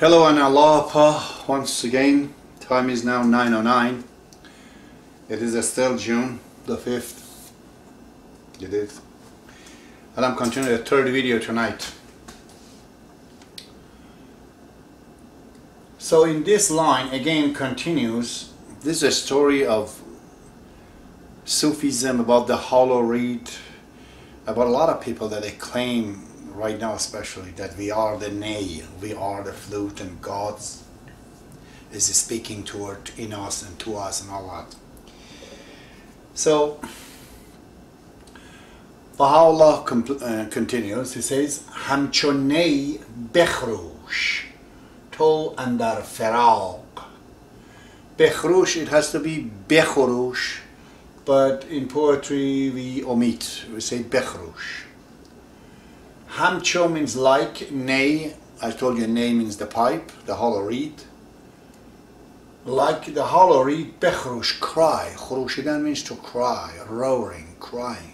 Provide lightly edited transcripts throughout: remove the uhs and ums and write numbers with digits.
Hello and aloha once again. Time is now 9:09. It is still June the 5th. It is. And I'm continuing the third video tonight. So in this line again continues. This is a story of Sufism, about the hollow reed, about a lot of people that they claim right now especially that we are the ney, we are the flute, and God is speaking toward in us and to us and all that. So Baha'u'llah continues. He says, "Hamchon ney bechrush to andar feraq." Bechrush, it has to be bechurush, but in poetry we omit. We say bechrush. Hamcho means like, ney, I told you ney means the pipe, the hollow reed. Like the hollow reed, bechrush, cry. Khurushidan means to cry, roaring, crying.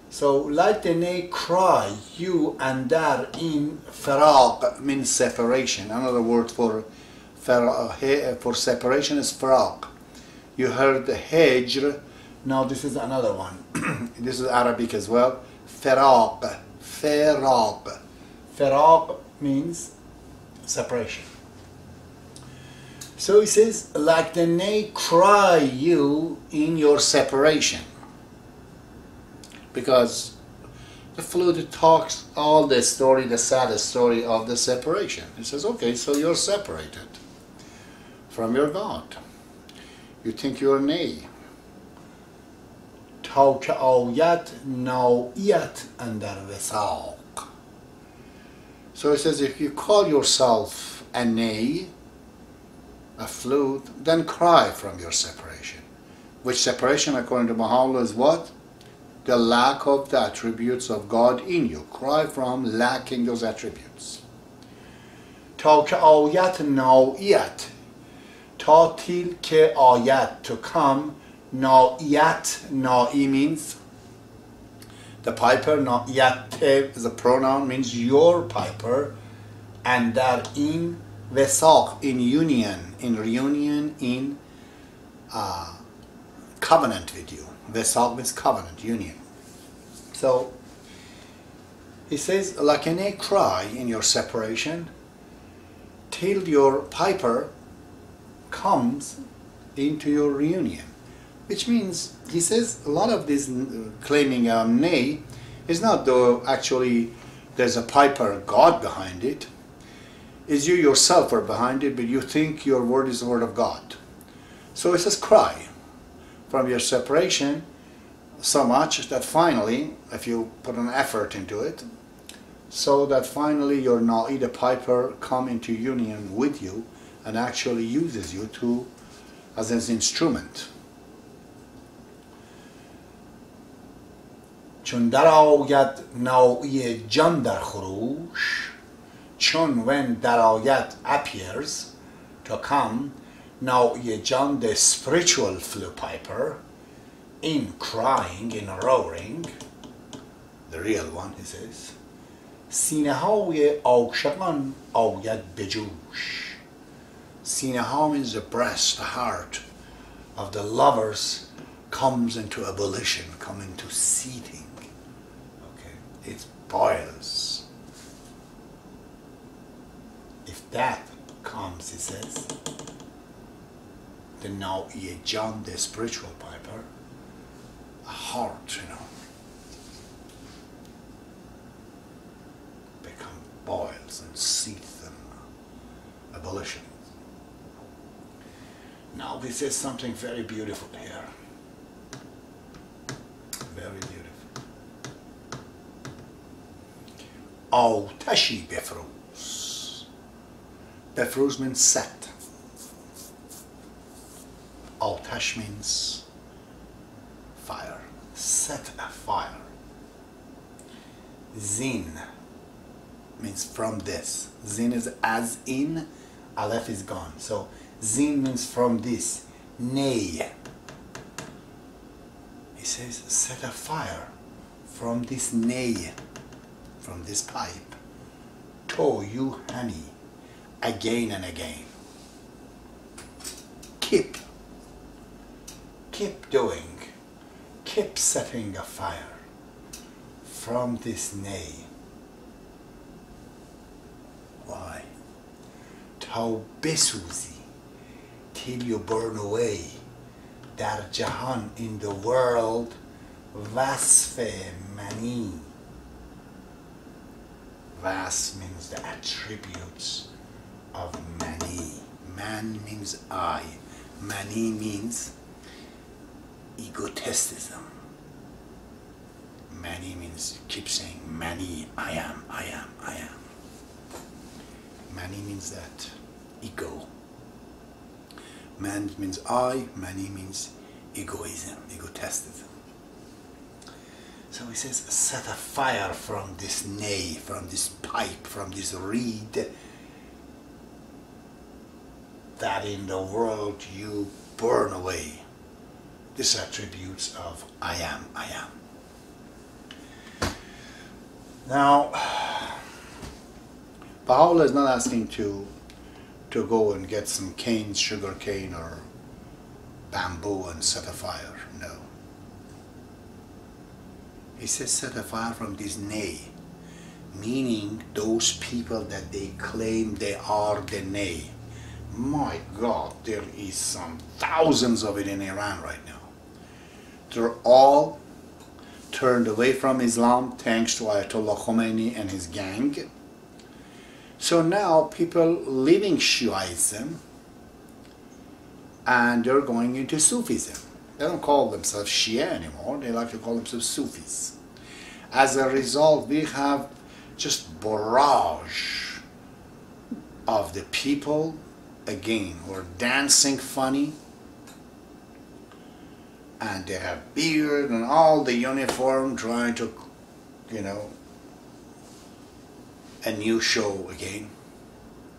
So like the ney, cry, you andar in faraq means separation. Another word for separation is faraq. You heard the hijr, now this is another one. This is Arabic as well. Faraq. Faraq. Faraq means separation. So he says, like the ney, cry you in your separation. Because the flute talks all the story, the saddest story of the separation. He says, okay, so you're separated from your God. You think you're ney. تا که آید نائیت اندر وثاق. So it says, if you call yourself a ney, a flute, then cry from your separation. Which separation, according to Baha'u'llah, is what? The lack of the attributes of God in you. Cry from lacking those attributes. تا که آید نائیت. تا till که آید, to come. Na'iyat, na'i means the piper, na'iyat is a pronoun, means your piper, and that in vesaq, in union, in reunion, in covenant with you. Vesaq means covenant, union. So he says, like a cry in your separation till your piper comes into your reunion. Which means, he says, a lot of this claiming ney is not though actually there's a piper God behind it. Is you yourself are behind it, but you think your word is the word of God. So it says cry from your separation so much that finally, if you put an effort into it, so that finally your na'i, the piper, come into union with you and actually uses you to as an instrument. چون در آید نائی جان در خروش, چون when در آید appears, to come, نائی جان, the spiritual flute piper, in crying, in roaring, the real one, he says, سینه های عاشقان آید بجوش. سینه ها means the breast, the heart of the lovers comes into ebullition, come into seething. It boils. If that comes, he says, then now John, the spiritual piper, a heart, become boils and seeth and ebullition. Now he says something very beautiful here. Very beautiful. آتشی بفروز. Befruz means set. Atash means fire. Set a fire. Zin means from this. Zin is as in, Aleph is gone. So zin means from this. Ney. He says, set a fire from this ney, from this pipe. To you honey, again and again. Keep doing, keep setting a fire from this nay. Why? تا بسوزی, till you burn away. در جهان, in the world, وصف منی. Vas means the attributes of mani. Man means I. Mani means egotism. Mani means, keep saying mani, I am, I am, I am. Mani means that, ego. Man means I, mani means egoism, egotism. So he says, set a fire from this nay, from this pipe, from this reed, that in the world you burn away these attributes of I am, I am. Now, Baha'u'llah is not asking to go and get some cane, sugar cane or bamboo and set a fire, no. He says set a fire from this nay, meaning those people that they claim they are the nay. My God, there is some thousands of it in Iran right now. They're all turned away from Islam thanks to Ayatollah Khomeini and his gang. So now people leaving Shiaism and they're going into Sufism. They don't call themselves Shia anymore, they like to call themselves Sufis. As a result, we have just barrage of the people, again, who are dancing funny, and they have beard and all the uniform, trying to, you know, a new show again,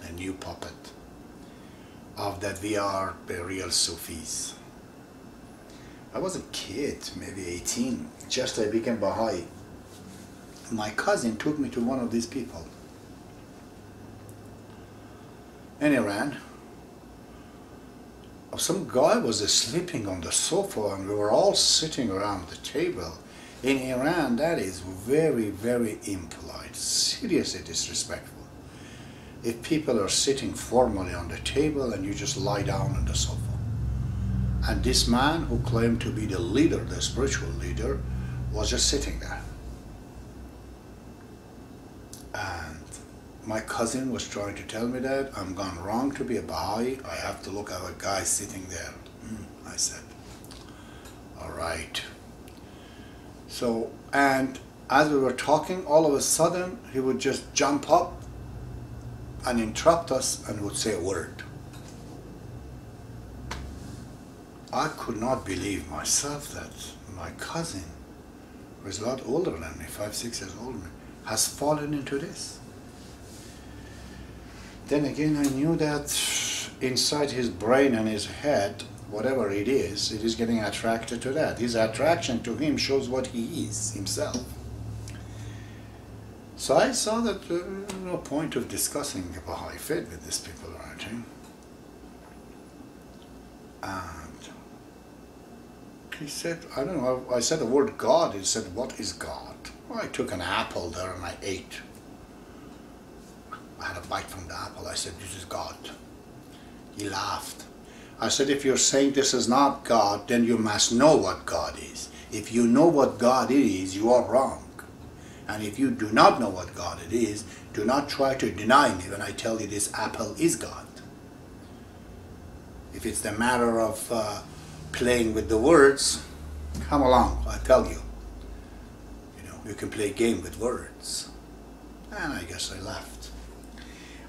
a new puppet of that we are the real Sufis. I was a kid, maybe 18, just I became Baha'i. My cousin took me to one of these people in Iran. Some guy was sleeping on the sofa and we were all sitting around the table. In Iran, that is very, very impolite, seriously disrespectful. If people are sitting formally on the table and you just lie down on the sofa. And this man who claimed to be the leader, the spiritual leader, was just sitting there. And my cousin was trying to tell me that I'm gone wrong to be a Baha'i. I have to look at a guy sitting there. I said, all right. So, and as we were talking, all of a sudden, he would just jump up and interrupt us and would say a word. I could not believe myself that my cousin, who is a lot older than me, 5, 6 years older than me, has fallen into this. Then again, I knew that inside his brain and his head, whatever it is getting attracted to that. His attraction to him shows what he is himself. So I saw that there was no point of discussing the Baha'i faith with these people or anything. And he said, I don't know, I said the word God. He said, what is God? Well, I took an apple there and I ate. I had a bite from the apple. I said, this is God. He laughed. I said, if you're saying this is not God, then you must know what God is. If you know what God is, you are wrong. And if you do not know what God it is, do not try to deny me when I tell you this apple is God. If it's the matter of playing with the words, come along, I tell you. You know, you can play a game with words. And I guess I left.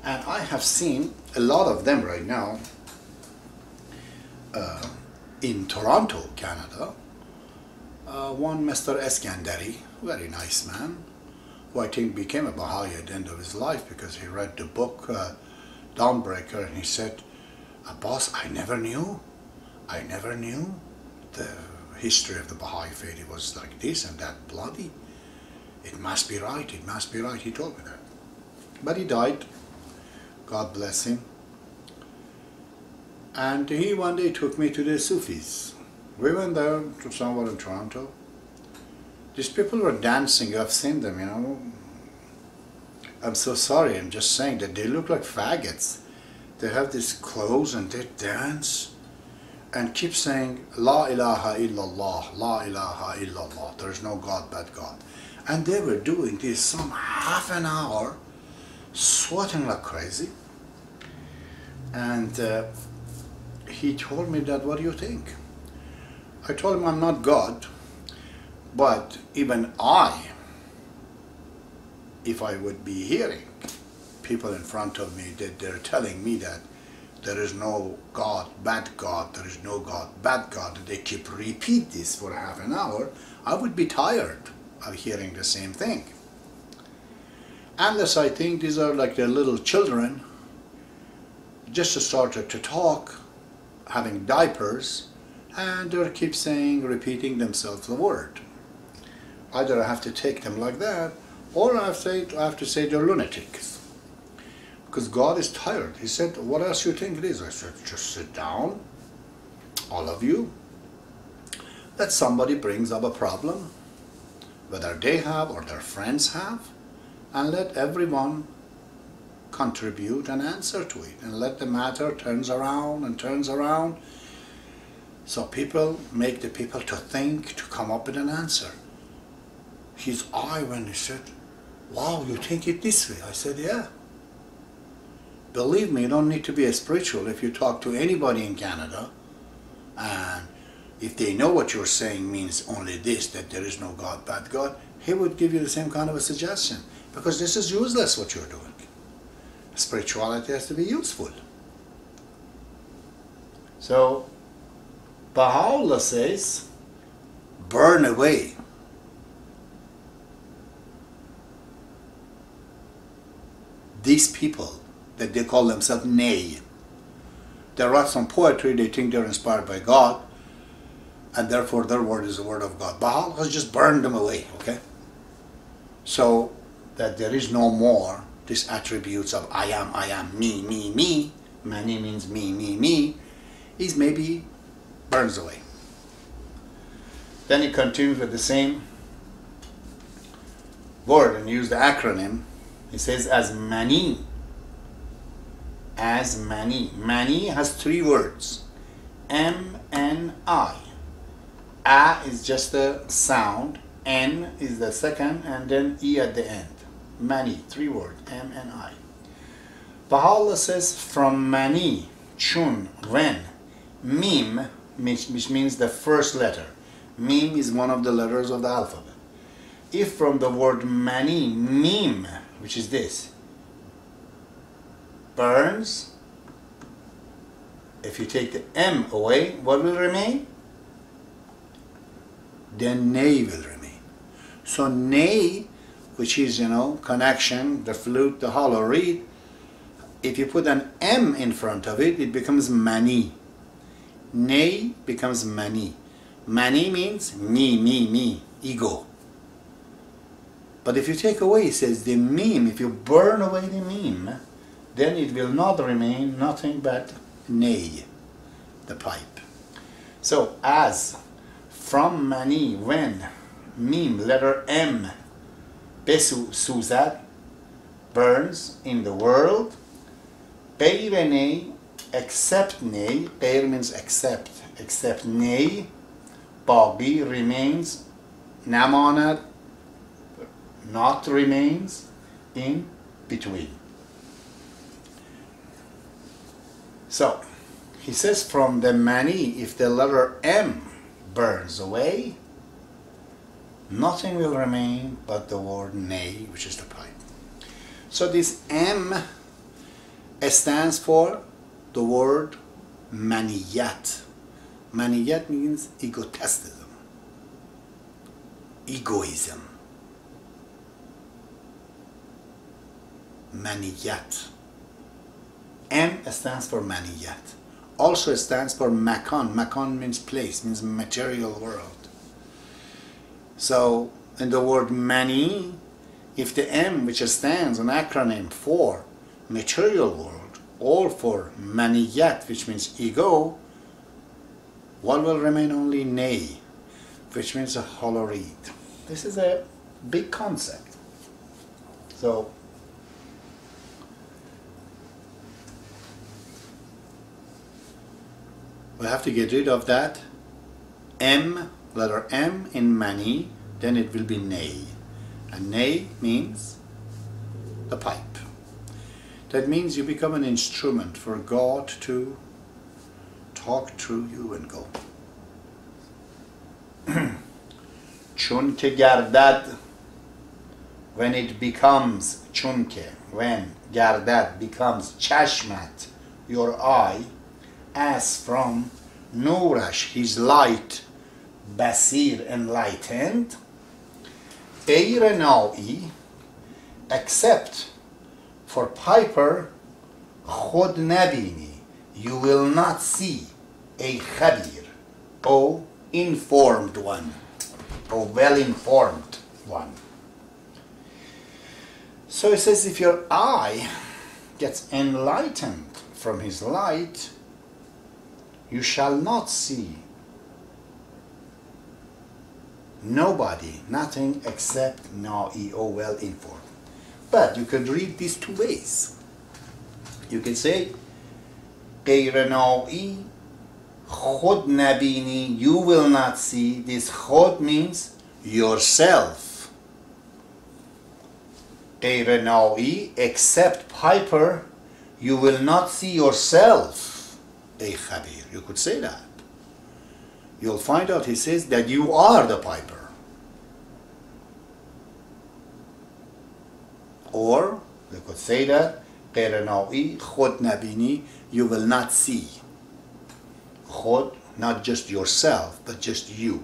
And I have seen a lot of them right now in Toronto, Canada. One Mr. Eskandari, very nice man, who I think became a Baha'i at the end of his life because he read the book Dawnbreaker, and he said, Boss, I never knew the history of the Baha'i faith. It was like this and that bloody. It must be right, he told me that. But he died God bless him. And he one day took me to the Sufis. We went there to somewhere in Toronto. These people were dancing. I've seen them, you know. I'm so sorry, I'm just saying that they look like faggots. They have these clothes and they dance and keep saying, La ilaha illallah, La ilaha illallah. There is no God but God. And they were doing this some half an hour, sweating like crazy. And he told me that, what do you think? I told him I'm not God, but even I, if I would be hearing people in front of me that they're telling me that there is no God, bad God, there is no God, bad God, and they keep repeat this for half an hour, I would be tired of hearing the same thing. Unless I think these are like the little children, just started to talk, having diapers, and they keep saying, repeating themselves the word. Either I have to take them like that, or I have to say they're lunatics. Because God is tired. He said, what else you think it is? I said, just sit down, all of you. That somebody brings up a problem, whether they have or their friends have, and let everyone contribute an answer to it, and let the matter turns around and turns around. So people make the people to think, to come up with an answer. His eye when he said, wow, you think it this way? I said, yeah. Believe me, you don't need to be a spiritual. If you talk to anybody in Canada, and if they know what you're saying means only this, that there is no God, bad God, he would give you the same kind of a suggestion. Because this is useless what you're doing. Spirituality has to be useful. So, Baha'u'llah says, burn away. These people that they call themselves Nay. They write some poetry, they think they're inspired by God, and therefore their word is the word of God. Baha'u'llah has just burned them away, okay? So that there is no more these attributes of I am, me. Many means me, is maybe burns away. Then he continues with the same word and use the acronym. He says as many. As many. Many has three words. M-N-I. A is just the sound. N is the second, and then E at the end. Many, three words. M-N-I. Baha'u'llah says from many, chun, when, mim, which means the first letter. Mim is one of the letters of the alphabet. If from the word many, mim, which is this, burns, if you take the M away, what will remain? Then Nay will remain. So Nay, which is, you know, connection, the flute, the hollow reed, if you put an M in front of it, it becomes Mani. Nay becomes Mani. Mani means me, ego. But if you take away, it says the meme, if you burn away the meme, then it will not remain nothing but Nay, the pipe. So as, from mani, when, meme, letter M, besu, suzat, burns in the world, Beire Nay, except Nay, Beire means except Nay, Bagi remains, Namanat, not remains, in between. So, he says from the mani, if the letter M burns away, nothing will remain but the word Nay, which is the pipe. So this M stands for the word maniyat. Maniyat means egotism, egoism. Maniyat. M stands for maniyat. Also stands for makan. Makan means place, means material world. So in the word mani, if the M, which stands an acronym for material world, or for maniyat, which means ego, what will remain? Only nay, which means a hollow reed. This is a big concept. So we have to get rid of that M, letter M in mani, then it will be nay. And nay means the pipe. That means you become an instrument for God to talk through you and go. چون که گردد, when it becomes, چون که, when گردد becomes چشمت, your eye, as from نورش, his light, basir, enlightened, غیر نائی, except for piper, خود نبینی, you will not see, a خبیر, o informed one, or well-informed one. So it says, if your eye gets enlightened from his light, you shall not see nobody, nothing except na'i, or well-informed. But you could read these two ways. You can say, غیر نائی, خود نبینی, you will not see. This خود means yourself. غیر نائی, except piper, you will not see yourself. ای خبیر, you could say that. You'll find out he says that you are the piper. Or you could say that غیر نائی, خود نبینی, you will not see. خود, not just yourself, but just you.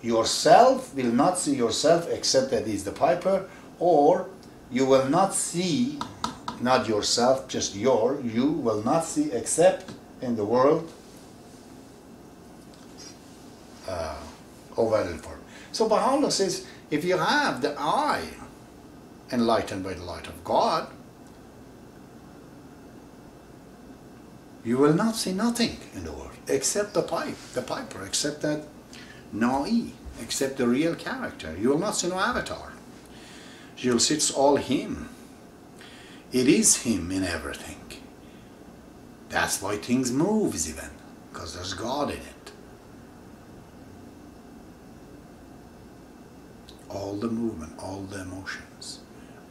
Yourself will not see yourself except that he is the piper, or you will not see, not yourself, just you will not see except in the world well-informed. So Baha'u'llah says, if you have the eye enlightened by the light of God, you will not see nothing in the world except the piper, except that na'i, except the real character. You will not see no avatar. You'll see it's all him. It is him in everything. That's why things move even, because there's God in it. All the movement, all the emotions,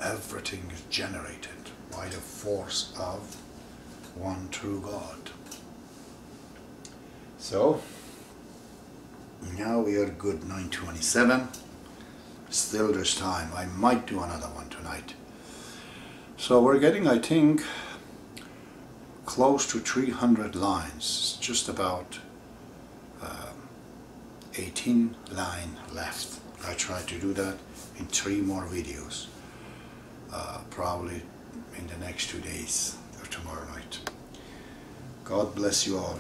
everything is generated by the force of one true God. So now we are good, 9:27. Still there's time. I might do another one tonight. So we're getting, I think, close to 300 lines. Just about 18 lines left. I try to do that in 3 more videos. Probably in the next 2 days or tomorrow night. God bless you all.